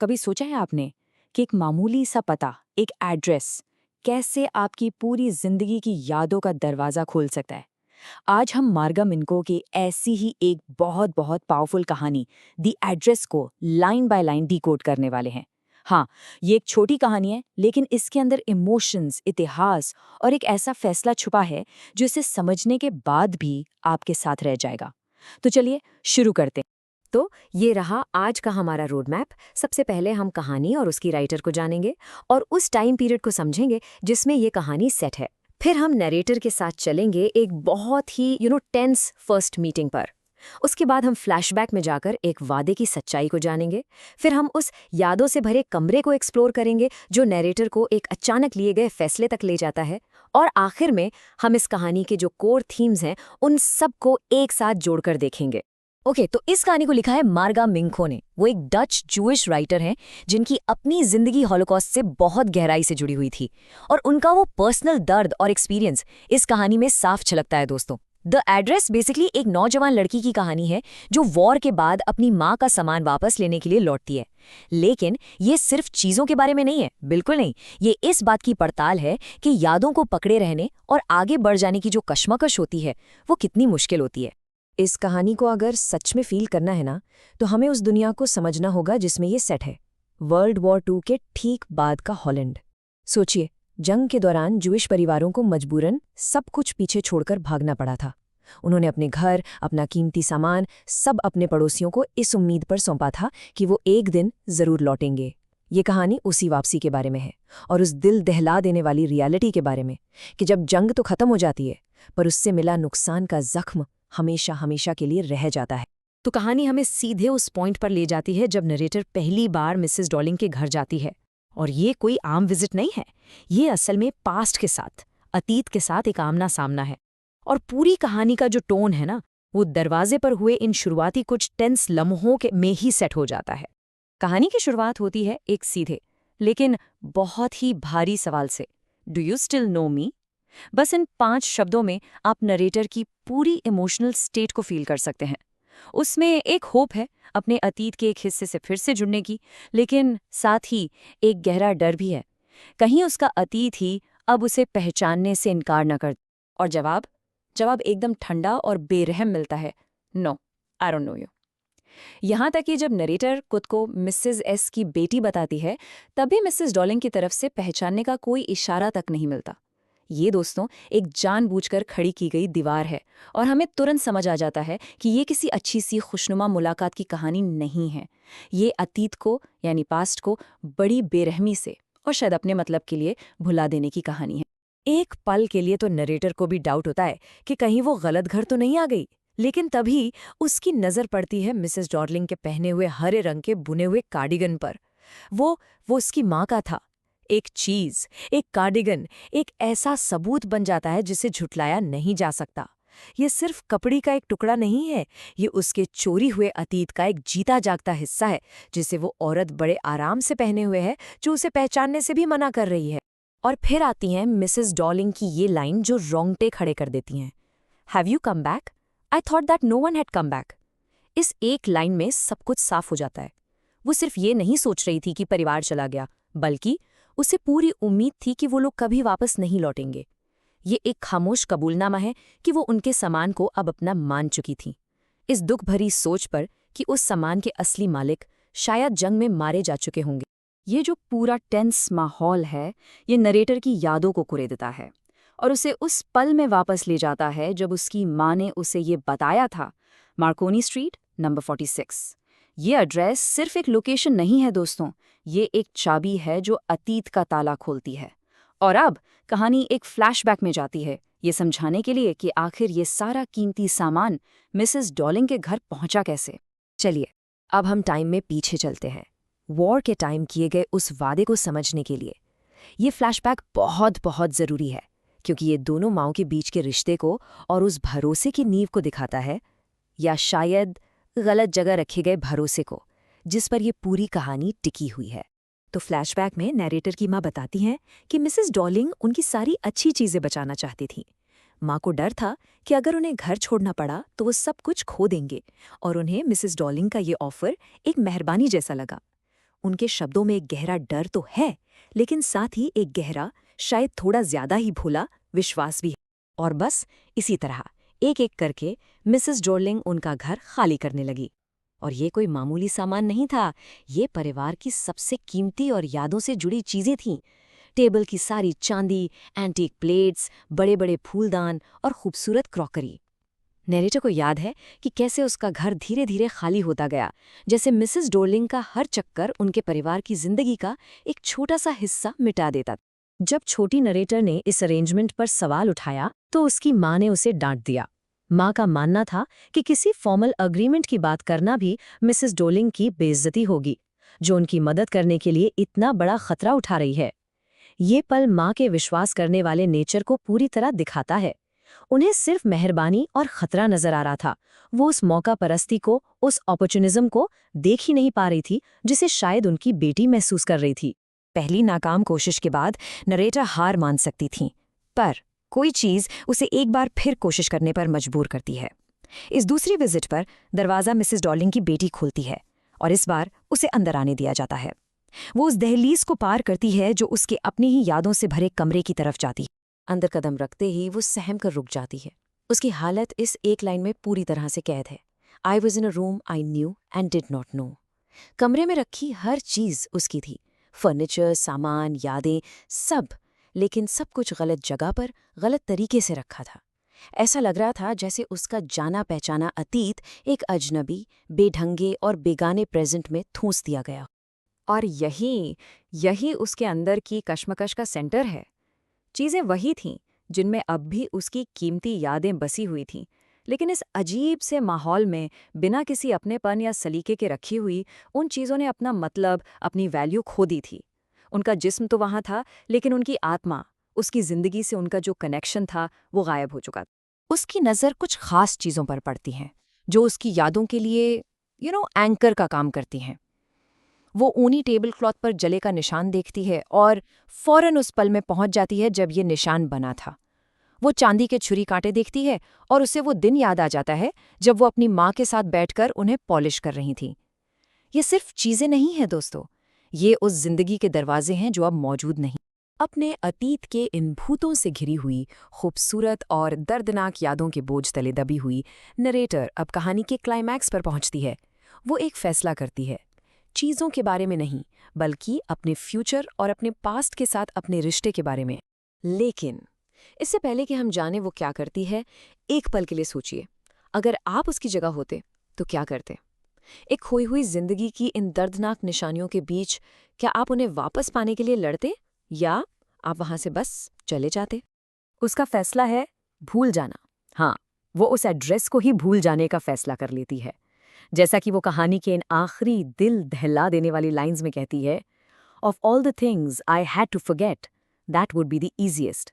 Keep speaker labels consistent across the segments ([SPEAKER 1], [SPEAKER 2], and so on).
[SPEAKER 1] कभी सोचा है आपने कि एक मामूली सा पता, एक एड्रेस, कैसे आपकी पूरी जिंदगी की यादों का दरवाजा खोल सकता है? आज हम मार्गा मिन्को की ऐसी ही एक बहुत बहुत पावरफुल कहानी, दी एड्रेस को लाइन बाय लाइन डिकोड करने वाले हैं। हाँ, ये एक छोटी कहानी है, लेकिन इसके अंदर इमोशंस, इतिहास और एक ऐसा फैसला छुपा है जो इसे समझने के बाद भी आपके साथ रह जाएगा। तो चलिए शुरू करते हैं।
[SPEAKER 2] तो ये रहा आज का हमारा रोड मैप। सबसे पहले हम कहानी और उसकी राइटर को जानेंगे और उस टाइम पीरियड को समझेंगे जिसमें ये कहानी सेट है। फिर हम नरेटर के साथ चलेंगे एक बहुत ही टेंस फर्स्ट मीटिंग पर। उसके बाद हम फ्लैशबैक में जाकर एक वादे की सच्चाई को जानेंगे। फिर हम उस यादों से भरे कमरे को एक्सप्लोर करेंगे जो नरेटर को एक अचानक लिए गए फैसले तक ले जाता है। और आखिर में हम इस कहानी के जो कोर थीम्स हैं उन सब को एक साथ जोड़कर देखेंगे। ओके, तो इस कहानी को लिखा है मार्गा मिंको ने। वो एक डच जूइश राइटर हैं जिनकी अपनी जिंदगी हॉलोकॉस्ट से बहुत गहराई से जुड़ी हुई थी और उनका वो पर्सनल दर्द और एक्सपीरियंस इस कहानी में साफ झलकता है दोस्तों। द एड्रेस बेसिकली एक नौजवान लड़की की कहानी है जो वॉर के बाद अपनी माँ का सामान वापस लेने के लिए लौटती है। लेकिन ये सिर्फ चीजों के बारे में नहीं है, बिल्कुल नहीं। ये इस बात की पड़ताल है कि यादों को पकड़े रहने और आगे बढ़ जाने की जो कश्मकश होती है वो कितनी मुश्किल होती है। इस कहानी को अगर सच में फील करना है ना, तो हमें उस दुनिया को समझना होगा जिसमें ये सेट है। वर्ल्ड वॉर 2 के ठीक बाद का हॉलैंड। सोचिए, जंग के दौरान जूइश परिवारों को मजबूरन सब कुछ पीछे छोड़कर भागना पड़ा था। उन्होंने अपने घर, अपना कीमती सामान, सब अपने पड़ोसियों को इस उम्मीद पर सौंपा था कि वो एक दिन जरूर लौटेंगे। ये कहानी उसी वापसी के बारे में है और उस दिल दहला देने वाली रियलिटी के बारे में कि जब जंग तो खत्म हो जाती है पर उससे मिला नुकसान का जख्म हमेशा हमेशा के लिए रह जाता है। तो कहानी हमें सीधे उस पॉइंट पर ले जाती है जब नरेटर पहली बार मिसेस डॉलिंग के घर जाती है। और ये कोई आम विजिट नहीं है, ये असल में पास्ट के साथ, अतीत के साथ एक आमना सामना है। और पूरी कहानी का जो टोन है ना, वो दरवाजे पर हुए इन शुरुआती कुछ टेंस लम्हों के में ही सेट हो जाता है। कहानी की शुरुआत होती है एक सीधे लेकिन बहुत ही भारी सवाल से, डू यू स्टिल नो मी? बस इन 5 शब्दों में आप नरेटर की पूरी इमोशनल स्टेट को फील कर सकते हैं। उसमें एक होप है अपने अतीत के एक हिस्से से फिर से जुड़ने की, लेकिन साथ ही एक गहरा डर भी है कहीं उसका अतीत ही अब उसे पहचानने से इनकार न कर। और जवाब जवाब एकदम ठंडा और बेरहम मिलता है, no, I don't know you. यहाँ तक कि जब नरेटर खुद को मिसेस एस की बेटी बताती है, तभी मिसेस डॉलिंग की तरफ से पहचानने का कोई इशारा तक नहीं मिलता। ये दोस्तों एक जानबूझकर खड़ी की गई दीवार है और हमें तुरंत समझ आ जाता है कि ये किसी अच्छी सी खुशनुमा मुलाकात की कहानी नहीं है। ये अतीत को यानी पास्ट को बड़ी बेरहमी से और शायद अपने मतलब के लिए भुला देने की कहानी है। एक पल के लिए तो नरेटर को भी डाउट होता है कि कहीं वो गलत घर तो नहीं आ गई, लेकिन तभी उसकी नजर पड़ती है मिसेस डॉर्लिंग के पहने हुए हरे रंग के बुने हुए कार्डिगन पर। वो उसकी माँ का था। एक चीज, एक कार्डिगन, एक ऐसा सबूत बन जाता है जिसे झुटलाया नहीं जा सकता। ये सिर्फ कपड़े का एक टुकड़ा नहीं है, ये उसके चोरी हुए अतीत का एक जीता जागता हिस्सा है जिसे वो औरत बड़े आराम से पहने हुए है, जो उसे पहचानने से भी मना कर रही है। और फिर आती हैं मिसेस डॉलिंग की ये लाइन जो रोंगटे खड़े कर देती हैं, have you come back? I thought that no one had come back. इस एक लाइन में सब कुछ साफ हो जाता है। वो सिर्फ ये नहीं सोच रही थी कि परिवार चला गया, बल्कि उसे पूरी उम्मीद थी कि वो लोग कभी वापस नहीं लौटेंगे। ये एक खामोश कबूलनामा है कि वो उनके सामान को अब अपना मान चुकी थी, इस दुख भरी सोच पर कि उस सामान के असली मालिक शायद जंग में मारे जा चुके होंगे। ये जो पूरा टेंस माहौल है, ये नरेटर की यादों को कुरेदता है और उसे उस पल में वापस ले जाता है जब उसकी माँ ने उसे ये बताया था, मार्कोनी स्ट्रीट नंबर 46। ये एड्रेस सिर्फ एक लोकेशन नहीं है दोस्तों, ये एक चाबी है जो अतीत का ताला खोलती है। और अब कहानी एक फ्लैशबैक में जाती है, ये समझाने के लिए कि आखिर ये सारा कीमती सामान मिसेस डॉलिंग के घर पहुंचा कैसे। चलिए, अब हम टाइम में पीछे चलते हैं, वॉर के टाइम किए गए उस वादे को समझने के लिए। ये फ्लैशबैक बहुत बहुत ज़रूरी है क्योंकि ये दोनों माँओं के बीच के रिश्ते को और उस भरोसे की नींव को दिखाता है, या शायद गलत जगह रखे गए भरोसे को, जिस पर यह पूरी कहानी टिकी हुई है। तो फ्लैशबैक में नैरेटर की माँ बताती हैं कि मिसेस डॉलिंग उनकी सारी अच्छी चीज़ें बचाना चाहती थीं। माँ को डर था कि अगर उन्हें घर छोड़ना पड़ा तो वो सब कुछ खो देंगे, और उन्हें मिसेस डॉलिंग का ये ऑफर एक मेहरबानी जैसा लगा। उनके शब्दों में एक गहरा डर तो है, लेकिन साथ ही एक गहरा, शायद थोड़ा ज्यादा ही भूला विश्वास भी है। और बस इसी तरह एक-एक करके मिसेस डॉर्लिंग उनका घर खाली करने लगी। और ये कोई मामूली सामान नहीं था, ये परिवार की सबसे कीमती और यादों से जुड़ी चीजें थीं। टेबल की सारी चांदी, एंटीक प्लेट्स, बड़े-बड़े फूलदान और खूबसूरत क्रॉकरी। नैरेटर को याद है कि कैसे उसका घर धीरे-धीरे खाली होता गया, जैसे मिसेस डॉर्लिंग का हर चक्कर उनके परिवार की जिंदगी का एक छोटा सा हिस्सा मिटा देता। जब छोटी नरेटर ने इस अरेंजमेंट पर सवाल उठाया तो उसकी माँ ने उसे डांट दिया। माँ का मानना था कि किसी फॉर्मल अग्रीमेंट की बात करना भी मिसेस डॉर्लिंग की बेइज्जती होगी, जो उनकी मदद करने के लिए इतना बड़ा खतरा उठा रही है। ये पल माँ के विश्वास करने वाले नेचर को पूरी तरह दिखाता है। उन्हें सिर्फ मेहरबानी और खतरा नजर आ रहा था। वो उस मौका परस्ती को, उस अपॉर्चुनिज्म को देख ही नहीं पा रही थी जिसे शायद उनकी बेटी महसूस कर रही थी। पहली नाकाम कोशिश के बाद नरेटा हार मान सकती थी, पर कोई चीज उसे एक बार फिर कोशिश करने पर मजबूर करती है। इस दूसरी विजिट पर दरवाजा मिसेस डॉर्लिंग की बेटी खोलती है और इस बार उसे अंदर आने दिया जाता है। वो उस दहलीज को पार करती है जो उसके अपनी ही यादों से भरे कमरे की तरफ जाती है। अंदर कदम रखते ही वो सहम कर रुक जाती है। उसकी हालत इस एक लाइन में पूरी तरह से कैद है। I was in a room I knew and did not know. कमरे में रखी हर चीज उसकी थी, फर्नीचर, सामान, यादें, सब, लेकिन सब कुछ गलत जगह पर, गलत तरीके से रखा था। ऐसा लग रहा था जैसे उसका जाना पहचाना अतीत एक अजनबी, बेढंगे और बेगाने प्रेजेंट में ठूंस दिया गया। और यही उसके अंदर की कश्मकश का सेंटर है। चीज़ें वही थीं जिनमें अब भी उसकी कीमती यादें बसी हुई थीं, लेकिन इस अजीब से माहौल में बिना किसी अपनेपन या सलीके के रखी हुई उन चीज़ों ने अपना मतलब, अपनी वैल्यू खो दी थी। उनका जिस्म तो वहाँ था, लेकिन उनकी आत्मा, उसकी ज़िंदगी से उनका जो कनेक्शन था, वो गायब हो चुका था। उसकी नज़र कुछ खास चीज़ों पर पड़ती हैं, जो उसकी यादों के लिए एंकर का काम करती हैं। वो ऊनी टेबल क्लॉथ पर जले का निशान देखती है और फौरन उस पल में पहुंच जाती है जब ये निशान बना था। वो चांदी के छुरी कांटे देखती है और उसे वो दिन याद आ जाता है जब वो अपनी माँ के साथ बैठकर उन्हें पॉलिश कर रही थी। ये सिर्फ चीजें नहीं हैं दोस्तों, ये उस जिंदगी के दरवाजे हैं जो अब मौजूद नहीं। अपने अतीत के इन भूतों से घिरी हुई, खूबसूरत और दर्दनाक यादों के बोझ तले दबी हुई नरेटर अब कहानी के क्लाइमैक्स पर पहुंचती है। वो एक फैसला करती है, चीज़ों के बारे में नहीं, बल्कि अपने फ्यूचर और अपने पास्ट के साथ अपने रिश्ते के बारे में। लेकिन इससे पहले कि हम जानें वो क्या करती है, एक पल के लिए सोचिए, अगर आप उसकी जगह होते तो क्या करते? एक खोई हुई जिंदगी की इन दर्दनाक निशानियों के बीच क्या आप उन्हें वापस पाने के लिए लड़ते या आप वहां से बस चले जाते? उसका फैसला है भूल जाना। हाँ, वो उस एड्रेस को ही भूल जाने का फैसला कर लेती है। जैसा कि वो कहानी के इन आखिरी दिल दहला देने वाली लाइंस में कहती है, of all the things I had to forget, that would be the easiest.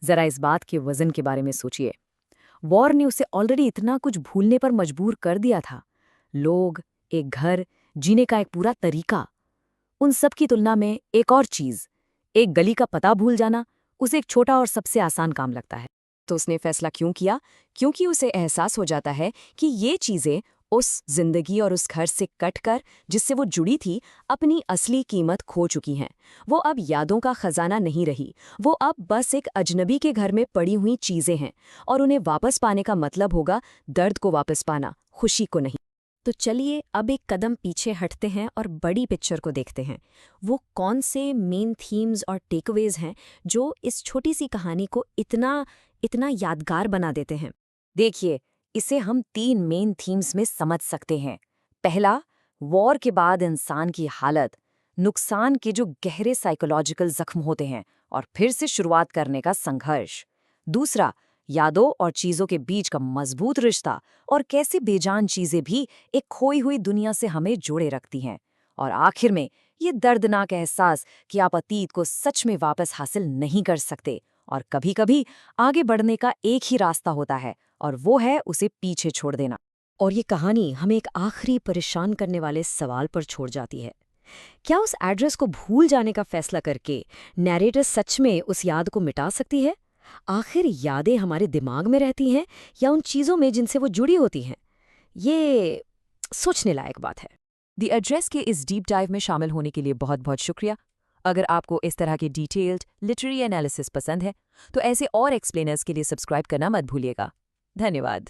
[SPEAKER 2] जरा इस बात के वजन के बारे में सोचिए। वॉर ने उसे ऑलरेडी इतना कुछ भूलने पर मजबूर कर दिया था, लोग, एक घर, जीने का एक पूरा तरीका। उन सब की तुलना में एक और चीज, एक गली का पता भूल जाना, उसे एक छोटा और सबसे आसान काम लगता है। तो उसने फैसला क्यों किया? क्योंकि उसे एहसास हो जाता है कि ये चीजें उस जिंदगी और उस घर से कटकर, जिससे वो जुड़ी थी, अपनी असली कीमत खो चुकी हैं। वो अब यादों का खजाना नहीं रही, वो अब बस एक अजनबी के घर में पड़ी हुई चीजें हैं, और उन्हें वापस पाने का मतलब होगा दर्द को वापस पाना, खुशी को नहीं। तो चलिए अब एक कदम पीछे हटते हैं और बड़ी पिक्चर को देखते हैं। वो कौन से मेन थीम्स और टेकअवेज हैं जो इस छोटी सी कहानी को इतना इतना यादगार बना देते हैं? देखिए, इसे हम 3 मेन थीम्स में समझ सकते हैं। पहला, वॉर के बाद इंसान की हालत, नुकसान के जो गहरे साइकोलॉजिकल जख्म होते हैं और फिर से शुरुआत करने का संघर्ष। दूसरा, यादों और चीजों के बीच का मजबूत रिश्ता और कैसे बेजान चीजें भी एक खोई हुई दुनिया से हमें जोड़े रखती हैं। और आखिर में ये दर्दनाक एहसास कि आप अतीत को सच में वापस हासिल नहीं कर सकते और कभी-कभी आगे बढ़ने का एक ही रास्ता होता है, और वो है उसे पीछे छोड़ देना। और ये कहानी हमें एक आखिरी परेशान करने वाले सवाल पर छोड़ जाती है। क्या उस एड्रेस को भूल जाने का फैसला करके नैरेटर सच में उस याद को मिटा सकती है? आखिर यादें हमारे दिमाग में रहती हैं या उन चीज़ों में जिनसे वो जुड़ी होती हैं? ये सोचने लायक बात है।
[SPEAKER 1] द एड्रेस के इस डीप डाइव में शामिल होने के लिए बहुत बहुत शुक्रिया। अगर आपको इस तरह के डिटेल्ड लिटरेरी एनालिसिस पसंद है तो ऐसे और एक्सप्लेनर्स के लिए सब्सक्राइब करना मत भूलिएगा। धन्यवाद।